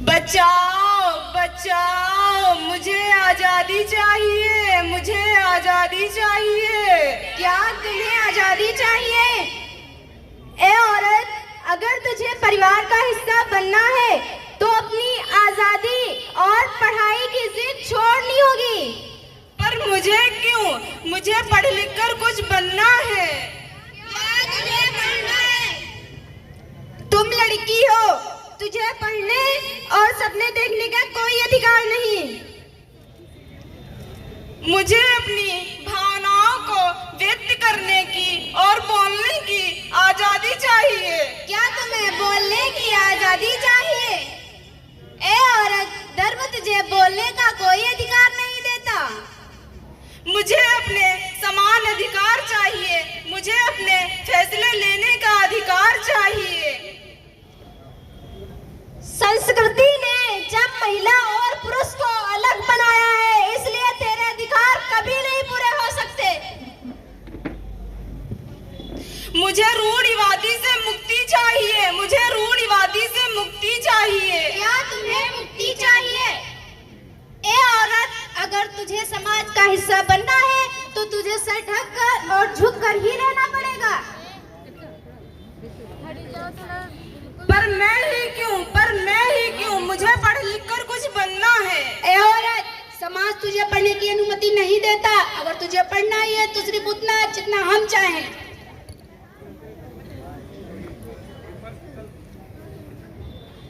बचाओ बचाओ, मुझे आजादी चाहिए, मुझे आजादी चाहिए। क्या तुम्हें आजादी चाहिए? ए औरत, अगर तुझे परिवार का हिस्सा बनना है तो अपनी आजादी और पढ़ाई की जिद छोड़नी होगी। पर मुझे क्यों? मुझे पढ़ लिख कर कुछ बनना है। क्या तुझे पढ़ना है? तुम लड़की हो, तुझे पढ़ने और सपने देखने का कोई अधिकार नहीं। मुझे अपनी भावनाओं को व्यक्त करने की और बोलने की आजादी चाहिए। क्या तुम्हें बोलने की आजादी चाहिए? ए औरत, धर्म तुझे बोलने का कोई अधिकार नहीं देता। मुझे अपने समान अधिकार चाहिए, मुझे अपने फैसले लेने का अधिकार चाहिए। संस्कृति ने जब महिला और पुरुष को अलग बनाया है, इसलिए तेरे अधिकार कभी नहीं पूरे हो सकते। मुझे रूढ़िवादी से मुक्ति चाहिए, मुझे रूढ़िवादी से मुक्ति चाहिए। क्या तुम्हें मुक्ति चाहिए? ए औरत, अगर तुझे समाज का हिस्सा बनना है तो तुझे सर ढक कर और झुक कर ही रहना पड़ेगा। पर मैं ही क्यों? मुझे पढ़ लिख कर कुछ बनना है। ए औरत, समाज तुझे पढ़ने की अनुमति नहीं देता। अगर तुझे पढ़ना ही है तो सिर्फ उतना जितना हम चाहें।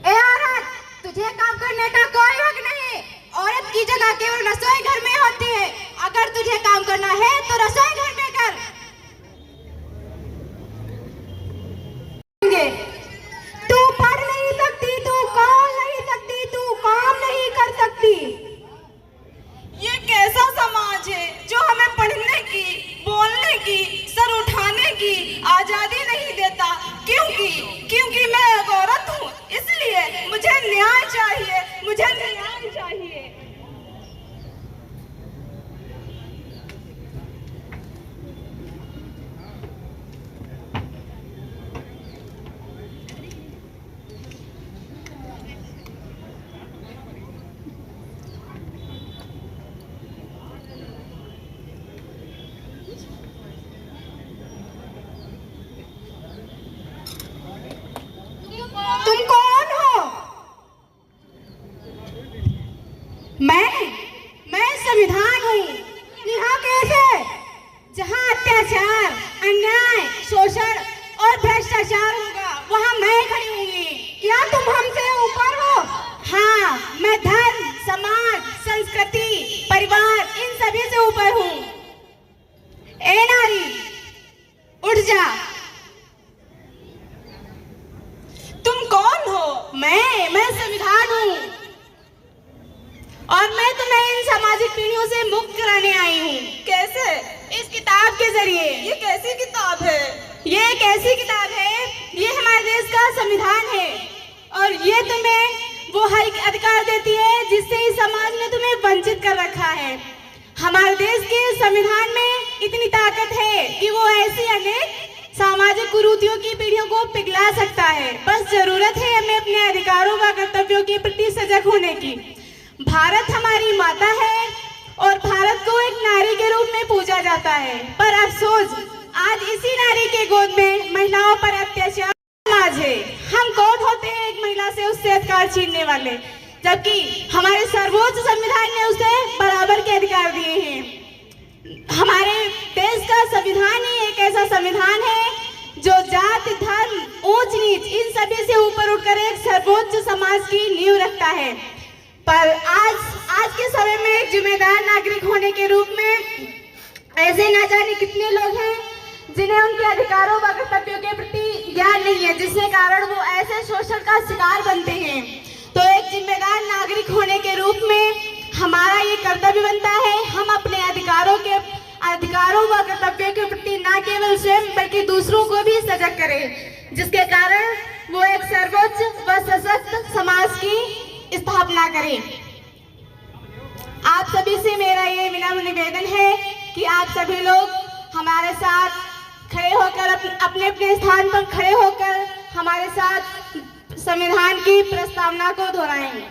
ए औरत, तुझे काम करने का कोई हक नहीं। औरत की जगह केवल रसोई घर में होती है। अगर तुझे काम करना है तो रसोई घर में कर। तू पढ़ नहीं सकती, तू कौन नहीं सकती, तू काम नहीं कर सकती। ये कैसा समाज है जो हमें पढ़ने की, बोलने की, सर उठाने की आजादी नहीं देता? क्योंकि मैं एक औरत हूँ, इसलिए मुझे न्याय चाहिए, मुझे न्याय चाहिए। तुम कौन हो? मैं संविधान हूँ। यहाँ कैसे? जहाँ अत्याचार, अन्याय, शोषण और भ्रष्टाचार होगा, वहाँ मैं खड़ी होंगी। क्या तुम हमसे ऊपर हो? हाँ, मैं धर्म, समाज, संस्कृति, परिवार, इन सभी से ऊपर हूँ। ए नारी, उठ जा। तुम कौन हो? मैं संविधान हूँ और मैं तुम्हें इन सामाजिक पीढ़ियों से मुक्त कराने आई हूँ। कैसे? इस किताब के जरिए। ये कैसी किताब है? ये एक ऐसी किताब है, ये हमारे देश का संविधान है और ये तुम्हें वो हर अधिकार देती है जिससे इस समाज ने तुम्हें वंचित कर रखा है। हमारे देश के संविधान में इतनी ताकत है कि वो ऐसी अनेक सामाजिक कुरीतियों की पीढ़ियों को पिघला सकता है। बस जरूरत है हमें अपने अधिकारों व कर्तव्यों के प्रति सजग होने की। भारत हमारी माता है और भारत को एक नारी के रूप में पूजा जाता है, पर अफसोस आज इसी नारी के गोद में महिलाओं पर अत्याचार समाज है। हम कौन होते हैं एक महिला से उससे अधिकार छीनने वाले, जबकि हमारे सर्वोच्च संविधान ने उसे बराबर के अधिकार दिए हैं। हमारे देश का संविधान ही एक ऐसा संविधान है जो जाति, धर्म, ऊंच नीच इन सभी से ऊपर उठकर एक सर्वोच्च समाज की नींव रखता है। पर आज के समय में एक जिम्मेदार नागरिक होने के रूप में ऐसे न जाने कितने लोग हैं जिन्हें उनके अधिकारों व कर्तव्यों के प्रति ज्ञान नहीं है, जिसके कारण वो ऐसे शोषण का शिकार बनते हैं। तो एक जिम्मेदार नागरिक होने के रूप में हमारा ये कर्तव्य बनता है, हम अपने अधिकारों व कर्तव्यों के प्रति न केवल स्वयं बल्कि दूसरों को भी सजग करें, जिसके कारण वो एक सर्वोच्च व सशक्त समाज की स्थापना करें। आप सभी से मेरा ये विनम्र निवेदन है कि आप सभी लोग हमारे साथ खड़े होकर अपने अपने स्थान पर खड़े होकर हमारे साथ संविधान की प्रस्तावना को दोहराएंगे।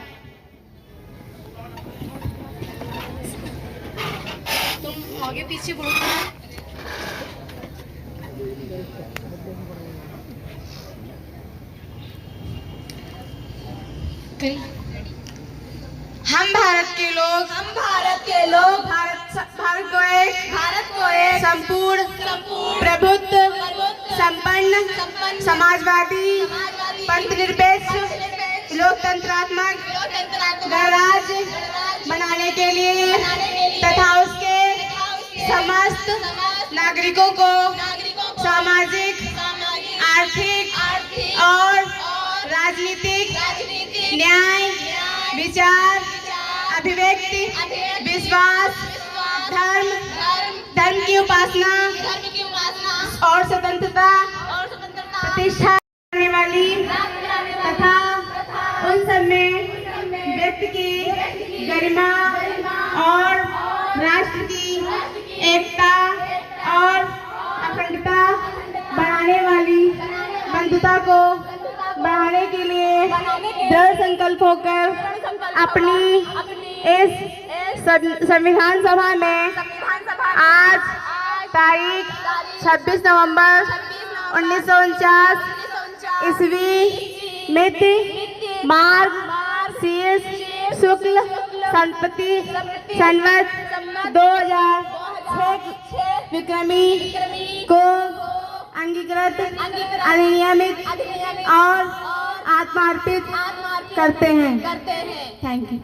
तुम आगे पीछे बोलते हो। हम भारत के लोग भारत को एक संपूर्ण प्रभुत्व संपन्न समाजवादी पंथनिरपेक्ष लोकतंत्रात्मक गणराज्य बनाने के लिए तथा उसके समस्त नागरिकों को सामाजिक, आर्थिक और राजनीतिक न्याय, विचार, अभिव्यक्ति, विश्वास, धर्म की उपासना और स्वतंत्रता प्रतिष्ठा करने वाली तथा उन सब में व्यक्ति की गरिमा और राष्ट्र की एकता और अखंडता बढ़ाने वाली बंधुता को बढ़ाने के लिए दृढ़ संकल्प होकर अपनी इस संविधान सभा में आज तारीख 26 नवंबर 1949 ईस्वी मिति मार्ग शीर्ष शुक्ल संपत्ति संवत 2006 विक्रमी को अंगीकृत, अधिनियमित और आत्मार्पित करते हैं। Thank you.